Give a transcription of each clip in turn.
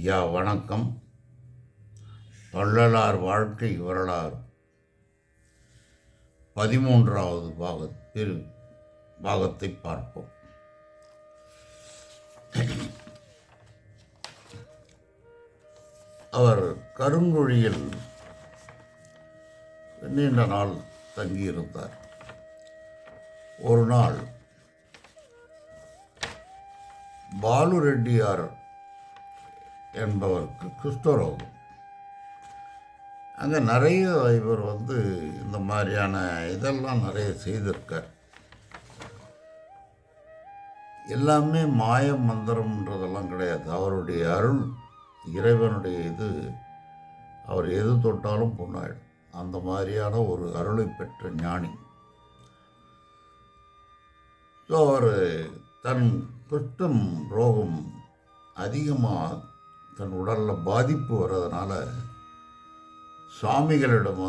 ஐயா வணக்கம். வள்ளலார் வாழ்க்கை வரலாறு 13வது பாகத்தை பார்ப்போம். அவர் கருங்குழியில் நீண்ட நாள் தங்கியிருந்தார். ஒரு நாள் பாலு ரெட்டியார் என்பவருக்கு குஷ்டரோகம். அங்கே நிறைய இவர் இந்த மாதிரியான இதெல்லாம் நிறைய செய்திருக்கார். எல்லாமே மாயம் மந்திரம்ன்றதெல்லாம் கிடையாது. அவருடைய அருள், இறைவனுடைய இது, அவர் எது தொட்டாலும் பொண்ணாயிடும். அந்த மாதிரியான ஒரு அருளை பெற்ற ஞானி. ஸோ அவர் தன் குஷ்டம் ரோகம் அதிகமாக தன் உடலில் பாதிப்பு வர்றதுனால சுவாமிகளிடம்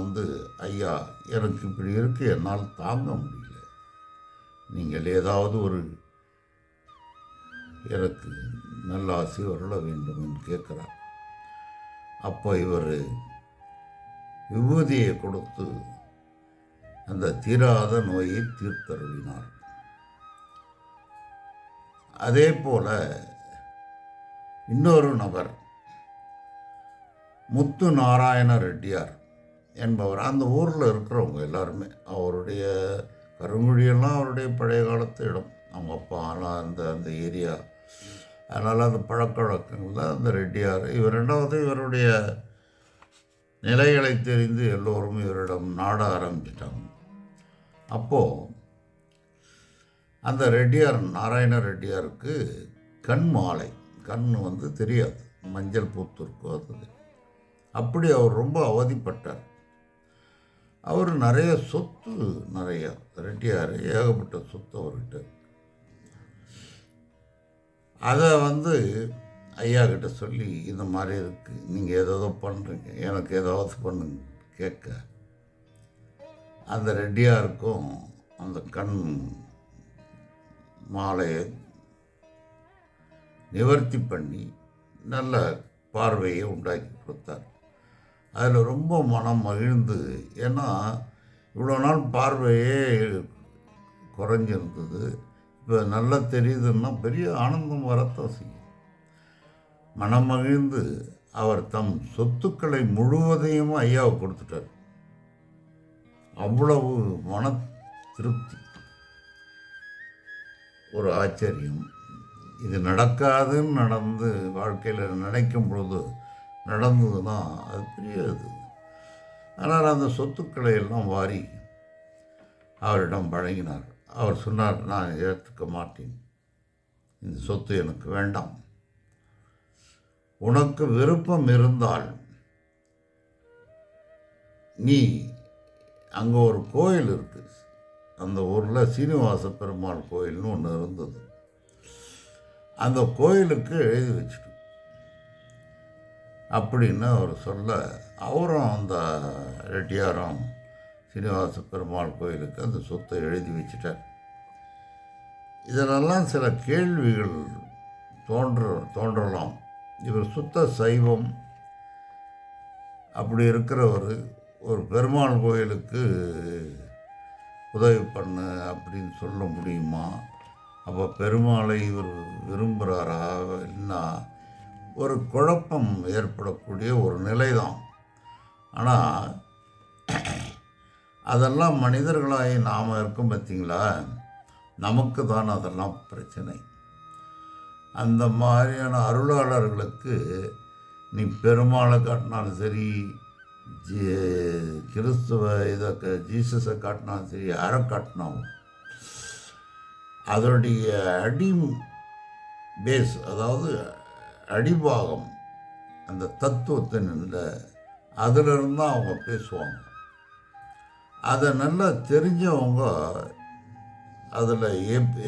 ஐயா, எனக்கு இப்படி இருக்கு, என்னால் தாங்க முடியல, நீங்கள் ஏதாவது ஒரு எனக்கு நல்ல ஆசை வரல வேண்டும் என்று கேட்குறார். அப்போ இவர் விபூதியை கொடுத்து அந்த தீராத நோயை தீர்த்தருளினார். அதே போல இன்னொரு நபர் முத்து நாராயண ரெட்டியார் என்பவர், அந்த ஊரில் இருக்கிறவங்க எல்லாருமே, அவருடைய கருங்குழியெல்லாம் அவருடைய பழைய காலத்து இடம். அவங்க அப்பா ஆனால் அந்த ஏரியா, அதனால் அந்த பழக்க வழக்கங்களில் அந்த ரெட்டியார் இவர். ரெண்டாவது, இவருடைய நிலைகளை தெரிந்து எல்லோரும் இவரிடம் நாட ஆரம்பிச்சிட்டாங்க. அப்போது அந்த ரெட்டியார், நாராயண ரெட்டியாருக்கு கண் மாலை, கண் தெரியாது, மஞ்சள் பூத்திருக்கோ அது. அப்படி அவர் ரொம்ப அவதிப்பட்டார். அவர் நிறைய சொத்து, நிறைய ரெட்டியார் ஏகப்பட்ட சொத்து அவர்கிட்ட. அதை ஐயா கிட்ட சொல்லி, இந்த மாதிரி இருக்குது, நீங்கள் ஏதோ பண்ணுறீங்க, எனக்கு ஏதாவது பண்ணுங்க கேட்க, அந்த ரெட்டியாருக்கும் அந்த கண் மாலையை நிவர்த்தி பண்ணி நல்ல பார்வையை உண்டாக்கி கொடுத்தார். அதில் ரொம்ப மனம் மகிழ்ந்து, ஏன்னா இவ்வளோ நாள் பார்வையே குறைஞ்சிருந்தது, இப்போ நல்லா தெரியுதுன்னா பெரிய ஆனந்தம் வரத்தான் செய்யும். மனம் மகிழ்ந்து அவர் தம் சொத்துக்களை முழுவதையும் ஐயாவை கொடுத்துட்டார். அவ்வளவு மன திருப்தி, ஒரு ஆச்சரியம். இது நடக்காதுன்னு நடந்து வாழ்க்கையில் நினைக்கும் பொழுது நடந்ததுன்னா அது பெரிய இது. ஆனால் அந்த சொத்துக்களை எல்லாம் வாரி அவரிடம் வழங்கினார். அவர் சொன்னார், நான் ஏற்றுக்க மாட்டேன், இந்த சொத்து எனக்கு வேண்டாம். உனக்கு விருப்பம் இருந்தால் நீ, அங்கே ஒரு கோயில் இருக்குது, அந்த ஊரில் சீனிவாச பெருமாள் கோயில்னு ஒன்று இருந்தது, அந்த கோயிலுக்கு எழுதி வச்சுட்டு அப்படின்னு அவர் சொல்ல, அவரும் அந்த ரெட்டியாரும் சீனிவாச பெருமாள் கோயிலுக்கு அந்த சொத்தை எழுதி வச்சுட்டார். இதனெல்லாம் சில கேள்விகள் தோன்றலாம். இவர் சுத்த சைவம், அப்படி இருக்கிறவர் ஒரு பெருமாள் கோயிலுக்கு உதவி பண்ணு அப்படின்னு சொல்ல முடியுமா? அப்போ பெருமாளை இவர் விரும்புகிறாரா? இல்லைன்னா ஒரு குழப்பம் ஏற்படக்கூடிய ஒரு நிலை தான். ஆனால் அதெல்லாம் மனிதர்களாகி நாம் இருக்கும் பார்த்தீங்களா, நமக்கு தான் அதெல்லாம் பிரச்சனை. அந்த மாதிரியான அருளாளர்களுக்கு நீ பெருமாளை காட்டினாலும் சரி, கிறிஸ்துவ இதை ஜீசஸை காட்டினாலும் சரி, யாரை காட்டினாலும் அதனுடைய பேஸ், அதாவது அடிபாகம், அந்த தத்துவத்தின் அதிலிருந்து தான் அவங்க பேசுவாங்க. அதை நல்லா தெரிஞ்சவங்க அதில்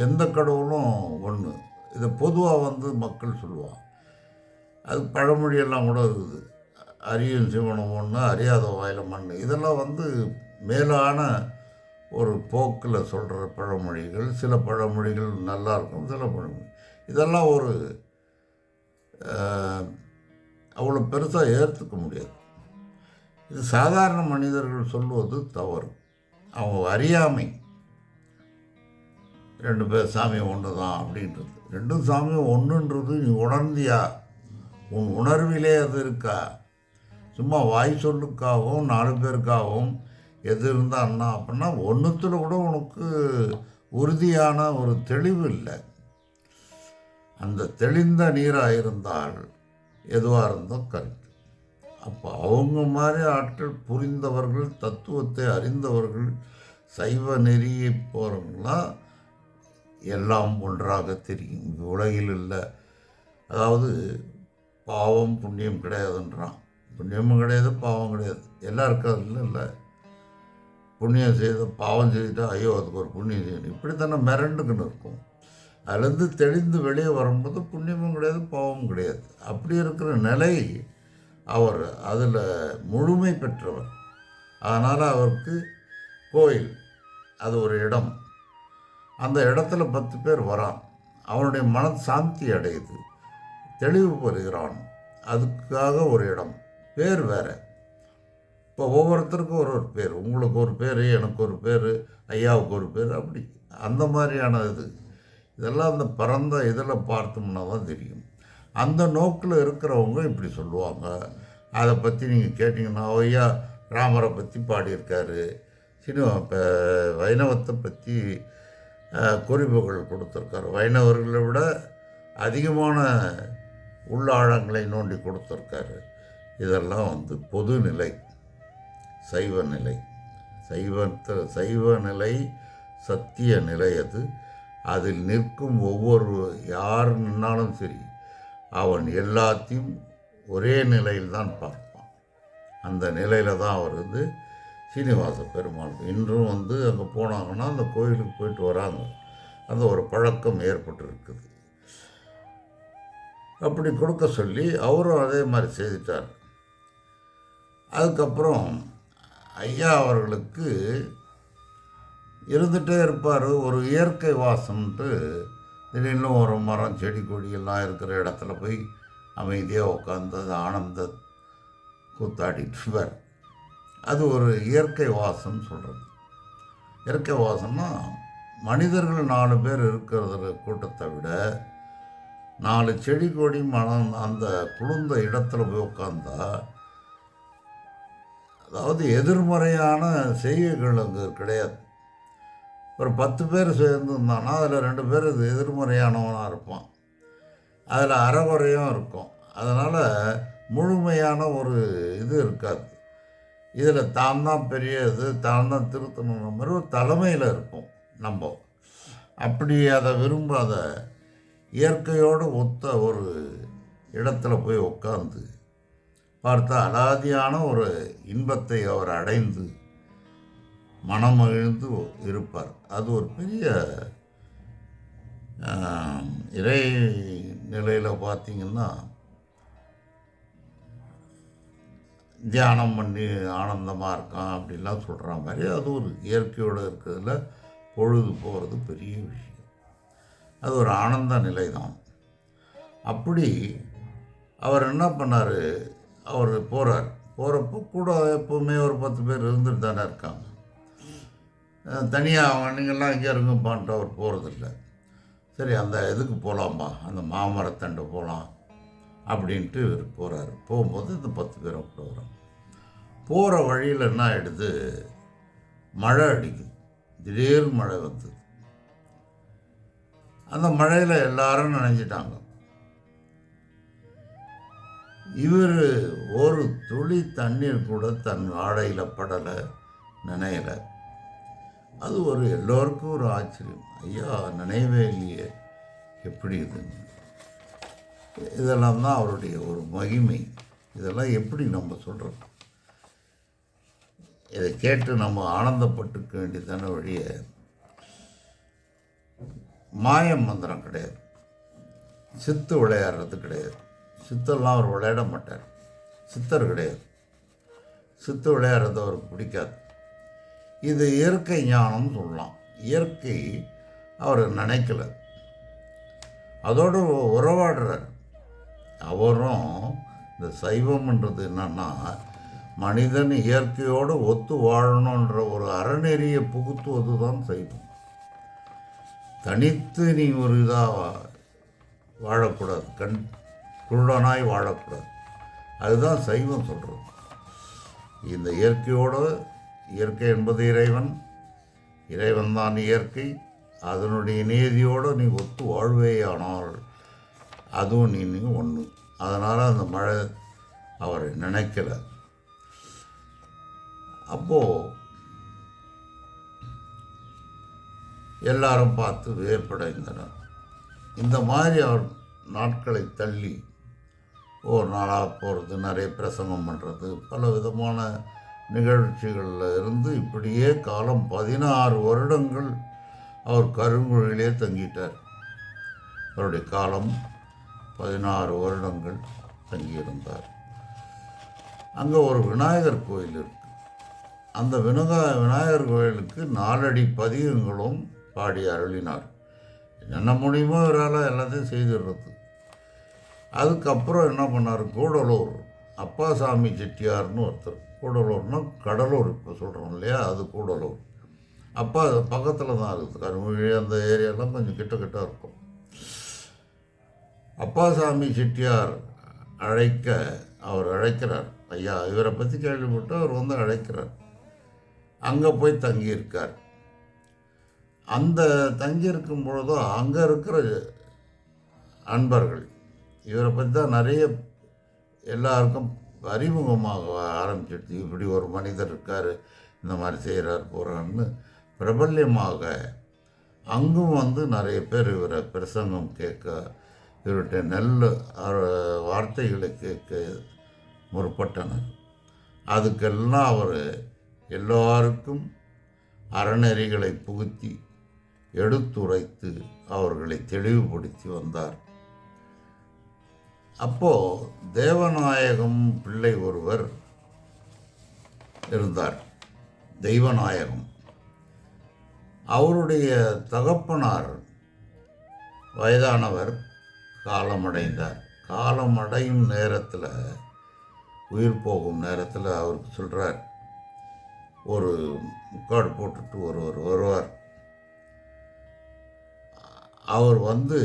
எந்த கடவுளும் ஒன்று, இதை பொதுவாக மக்கள் சொல்லுவாங்க. அது பழமொழியெல்லாம் கூட இருக்குது, அறியும் சிவனும் ஒன்று, அறியாத வாயில மண். இதெல்லாம் மேலான ஒரு போக்கில் சொல்கிற பழமொழிகள். சில பழமொழிகள் நல்லாயிருக்கும், சில பழமொழி இதெல்லாம் ஒரு அவ்வளோ பெருசாக ஏற்றுக்க முடியாது. இது சாதாரண மனிதர்கள் சொல்வது தவறு. அவங்க அறியாமை. 2 பேர் சாமி ஒன்று தான் அப்படின்றது. 2 சாமியும் ஒன்றுன்றது நீ உணர்ந்தியா? உன் உணர்விலே அது இருக்கா? சும்மா வாய் சொல்லுக்காகவும் 4 பேருக்காகவும் எது இருந்தான்னா அப்படின்னா ஒன்றுத்தில் கூட உனக்கு உறுதியான ஒரு தெளிவு இல்லை. அந்த தெளிந்த நீராக இருந்தால் எதுவாக இருந்தால் கரெக்ட். அப்போ அவங்க மாதிரி ஆட்கள் புரிந்தவர்கள், தத்துவத்தை அறிந்தவர்கள், சைவ நெறியை போகிறவங்களாம் எல்லாம் ஒன்றாக தெரியும். உலகில் இல்லை. அதாவது பாவம் புண்ணியம் கிடையாதுன்றான். புண்ணியமும் கிடையாது, பாவம் கிடையாது. எல்லாருக்கும் அதில் இல்லை. புண்ணியம் செய்த பாவம் செய்துட்டா ஐயோ அதுக்கு ஒரு புண்ணியம் செய்யணும், இப்படி தானே மிரண்டுக்குன்னு இருக்கும். அதுலேருந்து தெளிந்து வெளியே வரும்போது புண்ணியமும் கிடையாது, பாவமும் கிடையாது. அப்படி இருக்கிற நிலை அவர் அதில் முழுமை பெற்றவர். அதனால் அவருக்கு கோயில் அது ஒரு இடம். அந்த இடத்துல 10 பேர் வரான். அவனுடைய மன சாந்தி அடையுது, தெளிவு பெறுகிறான். அதுக்காக ஒரு இடம். பேர் வேறு. இப்போ ஒவ்வொருத்தருக்கும் ஒரு பேர். உங்களுக்கு ஒரு பேர், எனக்கு ஒரு பேர், ஐயாவுக்கு ஒரு பேர், அப்படி அந்த மாதிரியான இதெல்லாம் அந்த பரந்த இதில் பார்த்தோம்னா தான் தெரியும். அந்த நோக்கில் இருக்கிறவங்க இப்படி சொல்லுவாங்க. அதை பற்றி நீங்கள் கேட்டிங்கன்னா ஐயா ராமரை பற்றி பாடியிருக்காரு, இப்போ வைணவத்தை பற்றி குறிப்புகள் கொடுத்துருக்காரு, வைணவர்களை விட அதிகமான உள்ளாழங்களை நோண்டி கொடுத்துருக்காரு. இதெல்லாம் பொது நிலை, சைவ நிலை. சைவ நிலை சத்திய நிலை. அதில் நிற்கும் ஒவ்வொரு யார் நின்னாலும் சரி, அவன் எல்லாத்தையும் ஒரே நிலையில் தான் பார்ப்பான். அந்த நிலையில் தான் அவர் சீனிவாச பெருமாள் இன்றும் அங்கே போனாங்கன்னா அந்த கோயிலுக்கு போயிட்டு வராங்க. அந்த ஒரு பழக்கம் ஏற்பட்டு. அப்படி கொடுக்க சொல்லி அவரும் அதே மாதிரி செய்துட்டார். அதுக்கப்புறம் ஐயா அவர்களுக்கு இருந்துகிட்டே இருப்பார். ஒரு இயற்கை வாசம்ன்ட்டு திடீர்னு ஒரு மரம் செடி கொடியெல்லாம் இருக்கிற இடத்துல போய் அமைதியாக உட்காந்து அது ஆனந்த கூத்தாடிட்டு இருப்பார். அது ஒரு இயற்கை வாசம் சொல்கிறது. இயற்கை வாசம்னா மனிதர்கள் 4 பேர் இருக்கிற கூட்டத்தை விட 4 செடி கொடி மனம் அந்த குளிர்ந்த இடத்துல போய் உட்காந்தா, அதாவது எதிர்மறையான செய்கைகள் அங்கே கிடையாது. ஒரு 10 பேர் சேர்ந்துருந்தானா அதில் 2 பேர் எதிர்மறையானவனாக இருப்பான், அதில் அறகுறையும் இருக்கும். அதனால் முழுமையான ஒரு இருக்காது. இதில் தான் தான் பெரியது, தான் தான் திருத்தணுன்ற மாதிரி ஒரு தலைமையில் இருப்போம் நம்ம. அப்படி அதை விரும்பாத இயற்கையோடு ஒத்த ஒரு இடத்துல போய் உட்காந்து பார்த்தா அலாதியான ஒரு இன்பத்தை அவர் அடைந்து மனமகிழ்ந்து இருப்பார். அது ஒரு பெரிய இறை நிலையில் பார்த்திங்கன்னா தியானம் பண்ணி ஆனந்தமாக இருக்கான் அப்படின்லாம் சொல்கிற மாதிரி அது ஒரு இயற்கையோடு இருக்கிறதுல பொழுது போகிறது பெரிய விஷயம். அது ஒரு ஆனந்த நிலை தான். அப்படி அவர் என்ன பண்ணார், அவர் போகிறப்போ கூட எப்போவுமே ஒரு 10 பேர் இருந்துட்டு தானே இருக்காங்க. தனியாக நீங்கள்லாம் இங்கே இருங்கப்பான்ட்டு அவர் போகிறதில்ல. சரி அந்த இதுக்கு போகலாமா, அந்த மாமரத்தண்டு போகலாம் அப்படின்ட்டு இவர் போகிறாரு. போகும்போது இந்த 10 பேரை கூட வரோம். போகிற வழியில் என்ன ஆகிடுது, மழை அடிக்குது. திடீர் மழை வந்தது. அந்த மழையில் எல்லாரும் நனைஞ்சிட்டாங்க. இவர் ஒரு துளி தண்ணீர் கூட தன் ஆடையில் படலை, நனையலை. அது எல்லோருக்கும் ஒரு ஆச்சரியம். ஐயா நினைவே இல்லையே, எப்படி இதுன்னு. இதெல்லாம் தான் அவருடைய ஒரு மகிமை. இதெல்லாம் எப்படி நம்ம சொல்கிறோம், இதை கேட்டு நம்ம ஆனந்தப்பட்டுக்க வேண்டியதான வழிய. மாயம் மந்திரம் கிடையாது, சித்து விளையாடுறது கிடையாது. சித்தெல்லாம் அவர் விளையாட மாட்டார், சித்தர் கிடையாது. சித்து விளையாடுறது அவருக்கு பிடிக்காது. இது இயற்கை ஞானம்னு சொல்லலாம். இயற்கை அவர் நினைக்கல, அதோடு உறவாடுறார். அவரும் இந்த சைவம்ன்றது என்னன்னா, மனிதன் இயற்கையோடு ஒத்து வாழணுன்ற ஒரு அறநெறியை புகுத்துவது தான் சைவம். தனித்து நீ ஒரு இதாக வாழக்கூடாது, குருடனாய் வாழக்கூடாது. அதுதான் சைவம் சொல்கிறது. இந்த இயற்கையோடு, இயற்கை என்பது இறைவன், இறைவன் தான் இயற்கை, அதனுடைய நீதியோடு நீ ஒத்து வாழ்வேயானால் அதுவும் நீ ஒன்று. அதனால் அந்த மழை அவரை நினைக்கல. அப்போது எல்லாரும் பார்த்து வியப்படைந்தனர். இந்த மாதிரி அவர் நாட்களை தள்ளி ஒரு நாளாக போகிறது, நிறைய பிரசங்கம் பண்ணுறது, பல விதமான நிகழ்ச்சிகளில் இருந்து இப்படியே காலம் 16 வருடங்கள் அவர் கருங்குழியிலே தங்கிட்டார். அவருடைய காலம் 16 வருடங்கள் தங்கியிருந்தார். அங்கே ஒரு விநாயகர் கோயில் இருக்குது. அந்த விநாயகர் கோயிலுக்கு 4 அடி பதிகங்களும் பாடி அருளினார். என்ன முடியுமோ இவரால் எல்லாத்தையும் செய்துடுறது. அதுக்கப்புறம் என்ன பண்ணார், கூடலூர் அப்பாசாமி செட்டியார்னு ஒருத்தர். கூடலூர்னால் கடலூர் இப்போ சொல்கிறோம் இல்லையா, அது கூடலூர். அப்பா பக்கத்தில் தான் இருக்குது. கருமொழி அந்த ஏரியாலாம் கொஞ்சம் கிட்ட இருக்கும். அப்பாசாமி செட்டியார் அவர் அழைக்கிறார். ஐயா இவரை பற்றி கேள்விப்பட்டு அவர் வந்து அழைக்கிறார். அங்கே போய் தங்கியிருக்கார். அந்த தங்கியிருக்கும் பொழுதும் அங்கே இருக்கிற அன்பர்கள் இவரை பற்றி தான் நிறைய எல்லாருக்கும் அறிமுகமாக ஆரம்பிச்சிடுச்சு. இப்படி ஒரு மனிதர் இருக்கார், இந்த மாதிரி செய்கிறார் போகிறான்னு பிரபல்யமாக அங்கும் வந்து நிறைய பேர் இவரை பிரசங்கம் கேட்க, இவர்கிட்ட நல்ல வார்த்தைகளை கேட்க முற்பட்டனர். அதுக்கெல்லாம் அவர் எல்லாருக்கும் அறநெறிகளை புகுத்தி எடுத்துரைத்து அவர்களை தெளிவுபடுத்தி வந்தார். அப்போது தேவநாயகம் பிள்ளை ஒருவர் இருந்தார். தெய்வநாயகம் அவருடைய தகப்பனார் வயதானவர் காலமடைந்தார். காலமடையும் நேரத்தில், உயிர் போகும் நேரத்தில் அவருக்கு சொல்கிறார், ஒரு முக்காடு போட்டுட்டு ஒருவர் வருவார். அவர் வந்து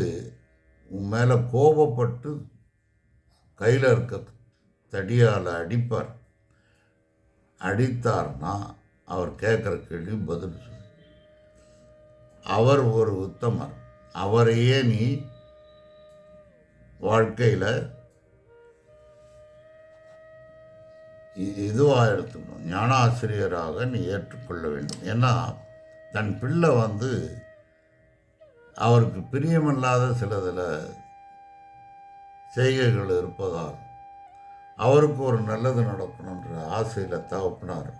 உன் மேலே கோபப்பட்டு கையில் இருக்க தடியால் அடிப்பார். அடித்தார்னா அவர் கேட்குற கேள்வி பதில் சொல்லு. அவர் ஒரு உத்தமர். அவரையே நீ வாழ்க்கையில் இதுவாக எடுத்துக்கணும், ஞானாசிரியராக நீ ஏற்றுக்கொள்ள வேண்டும். ஏன்னா தன் பிள்ளை வந்து அவருக்கு பிரியமில்லாத சிலதில் செய்கைகள் இருப்பதால் அவருக்கு ஒரு நல்லது நடக்கணுன்ற ஆசையில் தகப்பனார்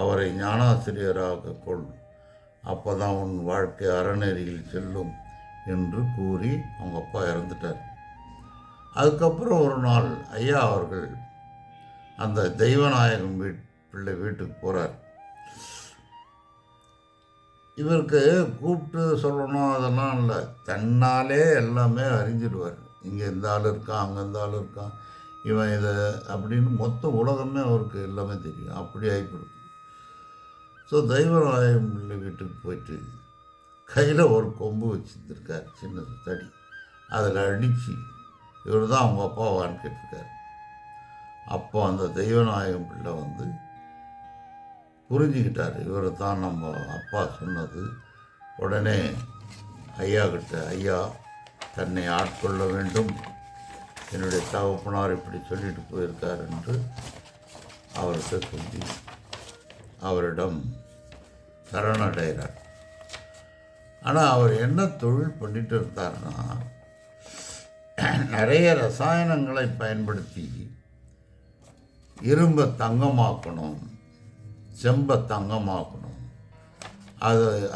அவரை ஞானாசிரியராக கொள், அப்போ தான் உன் வாழ்க்கை அறநெறியில் செல்லும் என்று கூறி அவங்க அப்பா இறந்துட்டார். அதுக்கப்புறம் ஒரு நாள் ஐயா அவர்கள் அந்த தெய்வநாயகம் பிள்ளை வீட்டுக்கு போகிறார். இவருக்கு கூப்பிட்டு சொல்லணும் அதெல்லாம் இல்லை, தன்னாலே எல்லாமே அறிஞ்சிடுவார். இங்கே இந்த ஆள் இருக்கான், அங்கே இந்த ஆள் இருக்கான், இவன் இதை அப்படின்னு மொத்த உலகமே அவருக்கு எல்லாமே தெரியும். அப்படி ஆகிப்படுது. ஸோ தெய்வநாயகம் பிள்ளை வீட்டுக்கு போயிட்டு கையில் ஒரு கொம்பு வச்சுருக்கார், சின்ன தடி. அதில் அடித்து இவர் தான் அவங்க அப்பாவான்னு கேட்டிருக்காரு. அப்போ அந்த தெய்வநாயகம் பிள்ளை வந்து புரிஞ்சுக்கிட்டார், இவர் தான் நம்ம அப்பா சொன்னது. உடனே ஐயா கிட்ட, ஐயா தன்னை ஆட்கொள்ள வேண்டும், என்னுடைய தகப்பனார் இப்படி சொல்லிட்டு போயிருக்கார் என்று அவர்கிட்ட சொல்லி அவரிடம் சரணடைகிறார். ஆனால் அவர் என்ன தொழில் பண்ணிட்டு இருந்தார்னா, நிறைய ரசாயனங்களை பயன்படுத்தி இரும்பை தங்கமாக்கணும், செம்பை தங்கமாக்கணும்.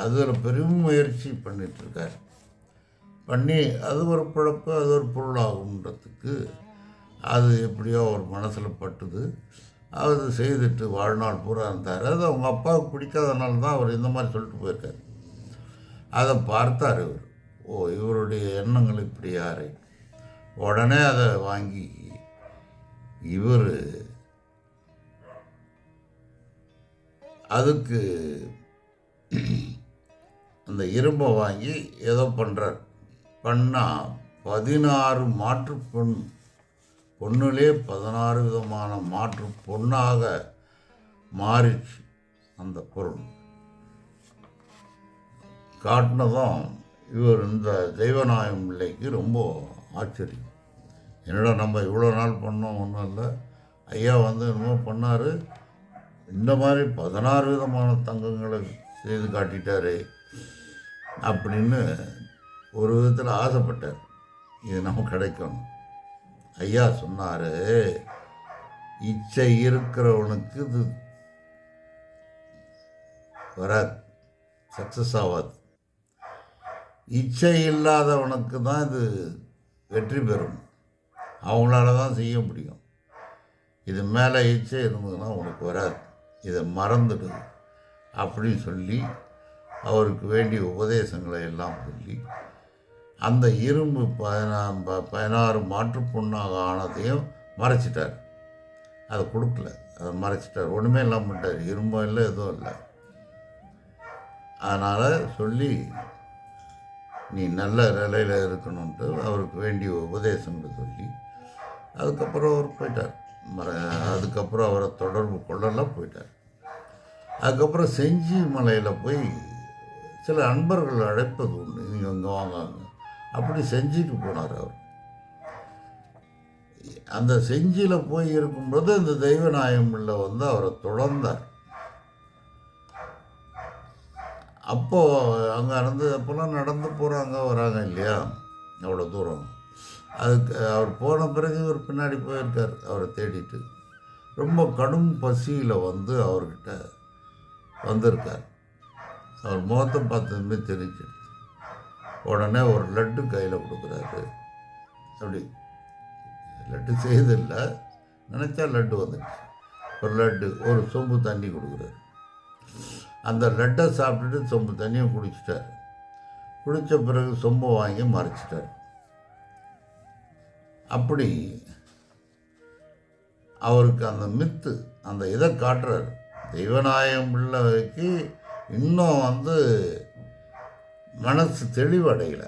அதில் பெரும் முயற்சி பண்ணிகிட்ருக்கார். பண்ணி அது ஒரு பிழப்பு, அது ஒரு பொருளாகுன்றதுக்கு அது எப்படியோ அவர் மனசில் பட்டுது. அது செய்துட்டு வாழ்நாள் பூரா இருந்தார். அது அவங்க அப்பாவுக்கு பிடிக்காதனால தான் அவர் இந்த மாதிரி சொல்லிட்டு போயிருக்கார். அதை பார்த்தார் இவர், இவருடைய எண்ணங்கள் இப்படி யாரு. உடனே அதை வாங்கி இவர் அதுக்கு அந்த இரும்பை வாங்கி ஏதோ பண்ணுறார். பண்ணால் 16 மாற்று பொண்ணுலே 16 விதமான மாற்று பொண்ணாக மாறிச்சு அந்த பொருள். காட்டினதும் இவர் இந்த தெய்வநாயகம் பிள்ளைக்கு ரொம்ப ஆச்சரியம். என்னடா நம்ம இவ்வளோ நாள் பண்ணோம், ஒன்றும் இல்லை, ஐயா வந்து என்னமோ பண்ணார், இந்த மாதிரி 16 விதமான தங்கங்களை செய்து காட்டிட்டாரு அப்படின்னு ஒரு விதத்தில் ஆசைப்பட்டார். இது நமக்கு கிடைக்கணும். ஐயா சொன்னார், இச்சை இருக்கிறவனுக்கு இது வராது, சக்ஸஸ் ஆகாது. இச்சை இல்லாதவனுக்கு தான் இது வெற்றி பெறும், அவங்களால தான் செய்ய முடியும். இது மேலே இச்சை இருந்ததுன்னா உனக்கு வராது, இதை மறந்துடு அப்படின்னு சொல்லி அவருக்கு வேண்டிய உபதேசங்களை எல்லாம் சொல்லி அந்த இரும்பு 16 மாற்று பொண்ணாக ஆனதையும் மறைச்சிட்டார். அதை கொடுக்கல, அதை மறைச்சிட்டார், ஒன்றுமே இல்லாமல் பண்ணிட்டார், இரும்பும் இல்லை எதுவும் இல்லை. அதனால் சொல்லி நீ நல்ல நிலையில் இருக்கணுன்ட்டு அவருக்கு வேண்டிய உபதேசங்களை சொல்லி அதுக்கப்புறம் அவர் போயிட்டார். அதுக்கப்புறம் அவரை தொடர்பு கொள்ளலாம் போயிட்டார். அதுக்கப்புறம் செஞ்சி மலையில் போய் சில அன்பர்கள் அழைப்பது உண்டு, நீங்கள் இங்கே வாங்க, அப்படி செஞ்சிக்கு போனார் அவர். அந்த செஞ்சியில் போய் இருக்கும்போது இந்த தெய்வநாயகம் பிள்ளை வந்து அவரை தொடர்ந்தார். அப்போது அங்கே அப்போல்லாம் நடந்து போகிறாங்க வராங்க இல்லையா, அவ்வளோ தூரம். அதுக்கு அவர் போன பிறகு இவர் பின்னாடி போயிருக்கார் அவரை தேடிட்டு. ரொம்ப கடும் பசியில் வந்து அவர்கிட்ட வந்திருக்கார். அவர் முகத்தை பார்த்ததுமே தெரிஞ்சிடுது. உடனே ஒரு லட்டு கையில் கொடுக்குறாரு. அப்படி லட்டு செய்தில்லை, நினச்சா லட்டு வந்துடுச்சு. ஒரு லட்டு, ஒரு சொம்பு தண்ணி கொடுக்குறாரு. அந்த லட்டை சாப்பிட்டுட்டு சொம்பு தண்ணியை குடிச்சிட்டார். குடித்த பிறகு சொம்பை வாங்கி மறைச்சிட்டார். அப்படி அவருக்கு அந்த மித்து, அந்த இதை காட்டுறார். தெய்வநாயகம் பிள்ளைக்கு இன்னும் வந்து மனசு தெளிவடையலை.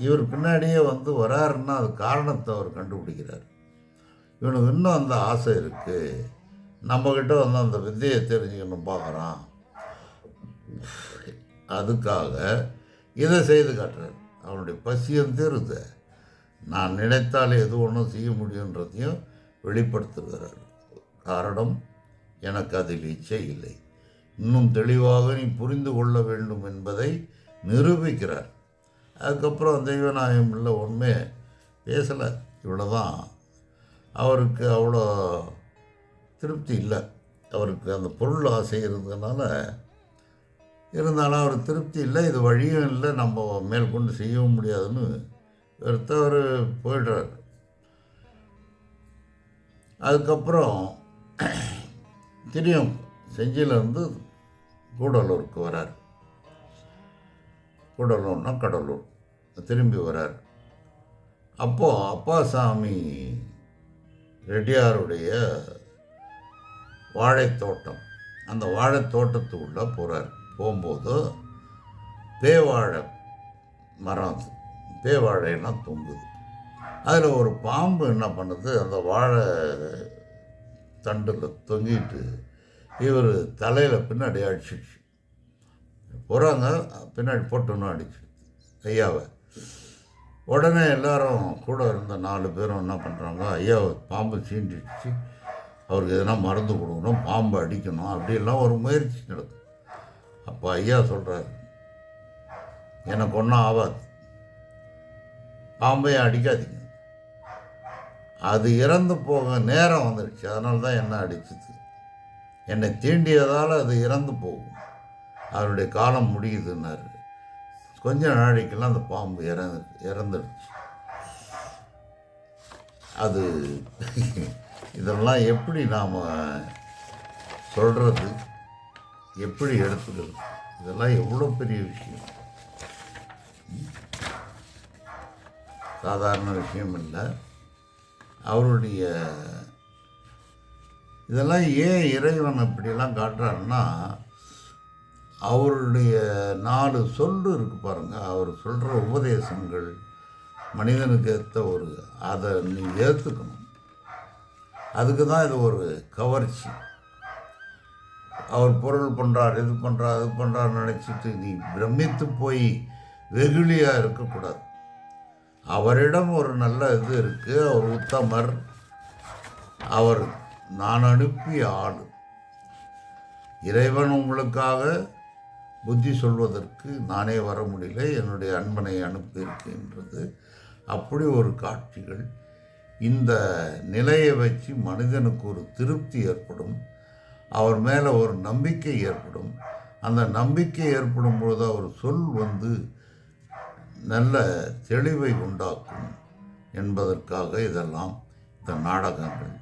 இவர் பின்னாடியே வந்து வராருன்னா அது காரணத்தை அவர் கண்டுபிடிக்கிறார். இவனுக்கு இன்னும் அந்த ஆசை இருக்குது, நம்மக்கிட்ட வந்து அந்த வித்தையை தெரிஞ்சுக்கணும் பார்க்குறான். அதுக்காக இதை செய்து காட்டுறார். அவனுடைய பசியும் தீருது, நான் நினைத்தால் எது ஒன்றும் செய்ய முடியுன்றதையும் வெளிப்படுத்துகிறார். காரணம், எனக்கு அதில் இச்சை இல்லை, இன்னும் தெளிவாக நீ புரிந்து கொள்ள வேண்டும் என்பதை நிரூபிக்கிறார். அதுக்கப்புறம் தெய்வநாயகம் இல்லை ஒன்றுமே பேசலை, இவ்வளோதான். அவருக்கு அவ்வளோ திருப்தி இல்லை. அவருக்கு அந்த பொருள் ஆசை இருந்ததுனால, இருந்தாலும் அவர் திருப்தி இல்லை, இது வழியும் இல்லை, நம்ம மேற்கொண்டு செய்யவும் முடியாதுன்னு அவர் போயிடுறார். அதுக்கப்புறம் திரும்பியும் செஞ்சியிலேருந்து கூடலூருக்கு வரார். கூடலூர்னா கடலூர், திரும்பி வரார். அப்போது அப்பாசாமி ரெட்டியாருடைய வாழைத்தோட்டம், அந்த வாழைத்தோட்டத்துக்குள்ளே போகிறார். போகும்போது பேவாழை மரம், பேவாழையெல்லாம் தொங்குது. அதில் ஒரு பாம்பு என்ன பண்ணுது, அந்த வாழை தண்டில் தொங்கிட்டு இவர் தலையில் பின்னாடி அடிச்சிடுச்சு. போகிறாங்க, பின்னாடி போட்டுன்னு அடிச்சு ஐயாவை. உடனே எல்லாரும் கூட இருந்த 4 பேரும் என்ன பண்ணுறாங்க, ஐயாவை பாம்பு சீண்டிடுச்சு, அவருக்கு எதனா மருந்து கொடுக்கணும், பாம்பு அடிக்கணும், அப்படியெல்லாம் ஒரு முயற்சி நடக்கும். அப்போ ஐயா சொல்கிறார், எனக்கு ஒன்றும் ஆகாது, பாம்பையும் அடிக்காதீங்க, அது இறந்து போக நேரம் வந்துடுச்சு, அதனால தான் என்ன அடிச்சுது, என்னை தீண்டியதால் அது இறந்து போகும், அவருடைய காலம் முடியுதுன்னாரு. கொஞ்ச நாளைக்கெல்லாம் அந்த பாம்பு இறந்துடுச்சு. அது இதெல்லாம் எப்படி நாம் சொல்கிறது, எப்படி எடுத்துக்கிறது, இதெல்லாம் எவ்வளோ பெரிய விஷயம், சாதாரண விஷயம் இல்லை. அவருடைய இதெல்லாம் ஏன் இறைவன் இப்படியெல்லாம் காட்டுறாருன்னா, அவருடைய 4 சொல்லு இருக்கு பாருங்கள், அவர் சொல்கிற உபதேசங்கள் மனிதனுக்கு ஏற்ற அதை நீ ஏற்றுக்கணும். அதுக்கு தான் இது ஒரு கவர்ச்சி. அவர் பொருள் பண்ணுறார், இது பண்ணுறார், அது பண்ணுறாருன்னு நினச்சிட்டு நீ பிரமித்து போய் வெகுளியாக இருக்கக்கூடாது. அவரிடம் ஒரு நல்ல இது இருக்குது. அவர் உத்தமர், அவர் நான் அனுப்பிய ஆள். இறைவன் உங்களுக்காக புத்தி சொல்வதற்கு நானே வர முடியல, என்னுடைய அன்பனை அனுப்பியிருக்கின்றது. அப்படி ஒரு காட்சிகள். இந்த நிலையை வச்சு மனிதனுக்கு ஒரு திருப்தி ஏற்படும், அவர் மேலே ஒரு நம்பிக்கை ஏற்படும். அந்த நம்பிக்கை ஏற்படும் பொழுது அவர் சொல் நல்ல தெளிவை உண்டாக்கும் என்பதற்காக இதெல்லாம் இந்த நாடகங்கள்.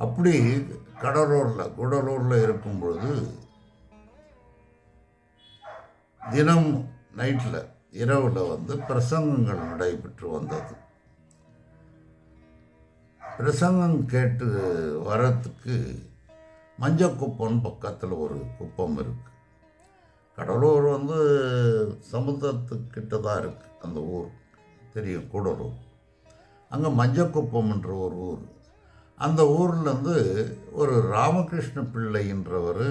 அப்படி கூடலூரில் இருக்கும் பொழுது தினம் நைட்டில் இரவில் பிரசங்கங்கள் நடைபெற்று வந்தது. பிரசங்கம் கேட்டு வரத்துக்கு மஞ்சக்குப்பம் பக்கத்தில் ஒரு குப்பம் இருக்குது. கடலூர் சமுத்திரத்துக்கிட்ட தான் இருக்குது அந்த ஊர், தெரியும், கூடலூர். அங்கே மஞ்சக்குப்பம்ன்ற ஒரு ஊர். அந்த ஊர்லேருந்து ஒரு ராமகிருஷ்ண பிள்ளைன்றவர்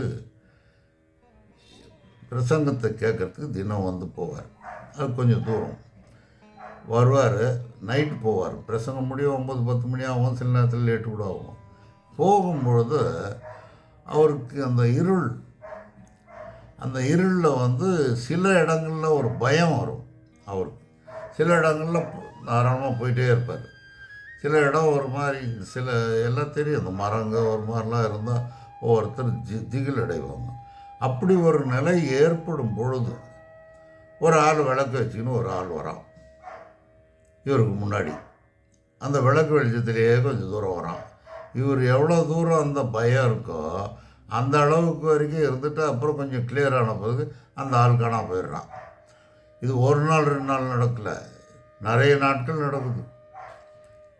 பிரசங்கத்தை கேட்குறதுக்கு தினம் போவார். அது கொஞ்சம் தூரம் வருவார், நைட்டு போவார். பிரசங்கம் முடியும் 9-10 மணி ஆகும், சில நேரத்தில் லேட்டு கூட ஆகும். போகும்பொழுது அவருக்கு அந்த இருளில் சில இடங்களில் ஒரு பயம் வரும் அவருக்கு. சில இடங்களில் தாராளமாக போயிட்டே இருப்பார். சில இடம் ஒரு மாதிரி, எல்லாம் தெரியும், அந்த மரங்க ஒரு மாதிரிலாம் இருந்தால் ஒவ்வொருத்தர் திகில் அடைவாங்க. அப்படி ஒரு நிலை ஏற்படும் பொழுது ஒரு ஆள் விளக்கு வச்சுக்கின்னு ஒரு ஆள் வரான் இவருக்கு முன்னாடி. அந்த விளக்கு வெளிச்சத்திலேயே கொஞ்சம் தூரம் வரான். இவர் எவ்வளோ தூரம் அந்த பயம் இருக்கோ அந்த அளவுக்கு வரைக்கும் இருந்துட்டு அப்புறம் கொஞ்சம் கிளியரான பிறகு அந்த ஆள் காணாம போயிடுறான். இது 1 நாள் 2 நாள் நடக்கலை, நிறைய நாட்கள் நடக்குது.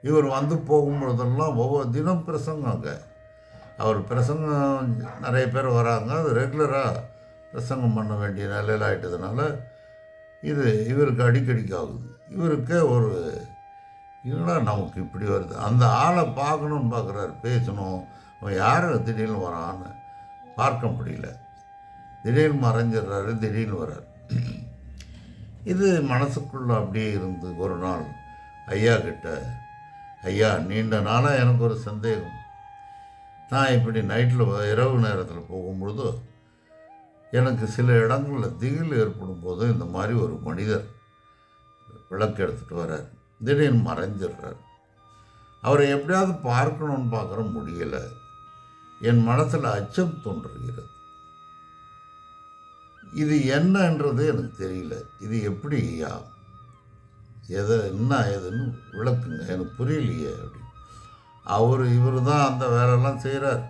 இவர் போகும்பொழுதெல்லாம் ஒவ்வொரு தினம் பிரசங்கங்க. அவர் பிரசங்கம் நிறைய பேர் வராங்க, அது ரெகுலராக பிரசங்கம் பண்ண வேண்டிய நிலையில் ஆகிட்டதுனால இது இவருக்கு அடிக்கடிக்கு ஆகுது. இவருக்கு என்னடா நமக்கு இப்படி வருது, அந்த ஆளை பார்க்கணுன்னு பார்க்குறாரு, பேசணும், அவன் யார் திடீர்னு வரான்னு பார்க்க முடியல. திடீர்னு மறைஞ்சிடுறாரு, திடீர்னு வர்றார். இது மனசுக்குள்ளே அப்படியே இருந்து ஒரு நாள் ஐயா கிட்ட, ஐயா, நீண்ட நாளாக எனக்கு ஒரு சந்தேகம். நான் இப்படி நைட்டில் இரவு நேரத்தில் போகும்பொழுது எனக்கு சில இடங்களில் திகில் ஏற்படும் போது இந்த மாதிரி ஒரு மனிதர் விளக்கு எடுத்துகிட்டு வர்றார், திடீர்னு மறைஞ்சிடுறார். அவரை எப்படியாவது பார்க்கணுன்னு பார்க்குற முடியலை. என் மனசில் அச்சம் தோன்றுகிறது. இது என்னன்றது எனக்கு தெரியல. இது எப்படி ஐயா, என்ன ஏதுன்னு விளக்குங்க, எனக்கு புரியலையே அப்படி. இவர் தான் அந்த வேலையெல்லாம் செய்கிறார்.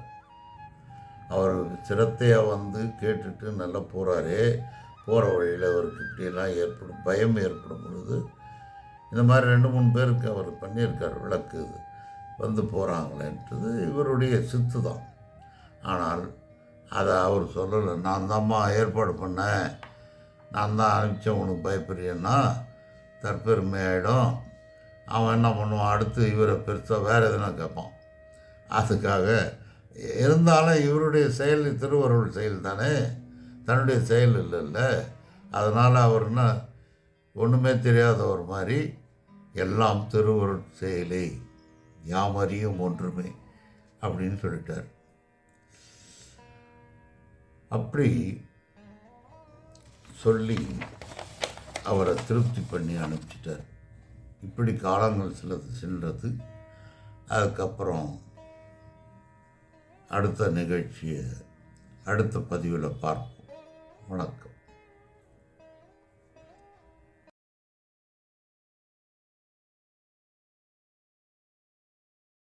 அவர் சிரத்தையாக கேட்டுட்டு நல்லா போகிறாரே, போகிற வழியில் அவருக்கு இப்படியெல்லாம் பயம் ஏற்படும் பொழுது இந்த மாதிரி 2-3 பேருக்கு அவர் பண்ணியிருக்கார் விளக்கு போகிறாங்களேன்றது இவருடைய சித்து தான். ஆனால் அதை அவர் சொல்லலை. நான் தான்மா ஏற்பாடு பண்ணேன், நான் தான் அனுப்பிச்சேன், உனக்கு பயப்படுறேன்னா தற்பெருமை ஆகிடும். அவன் என்ன பண்ணுவான், அடுத்து இவரை பெருசாக வேறு எதுனா கேட்பான். அதுக்காக இருந்தாலும் இவருடைய செயல் திருவருள் செயல் தானே, தன்னுடைய செயல் இல்லைல்ல. அதனால் அவர்னா ஒன்றுமே தெரியாத ஒரு மாதிரி எல்லாம் திருவருள் செயலே, யாமறியும் ஒன்றுமே அப்படின்னு சொல்லிட்டார். அப்படி சொல்லி அவரை திருப்தி பண்ணி அனுப்பிச்சிட்டார். இப்படி காலங்கள் செல்றது. அதுக்கப்புறம் அடுத்த நிகழ்ச்சியை அடுத்த பதிவில் பார்ப்போம். வணக்கம்.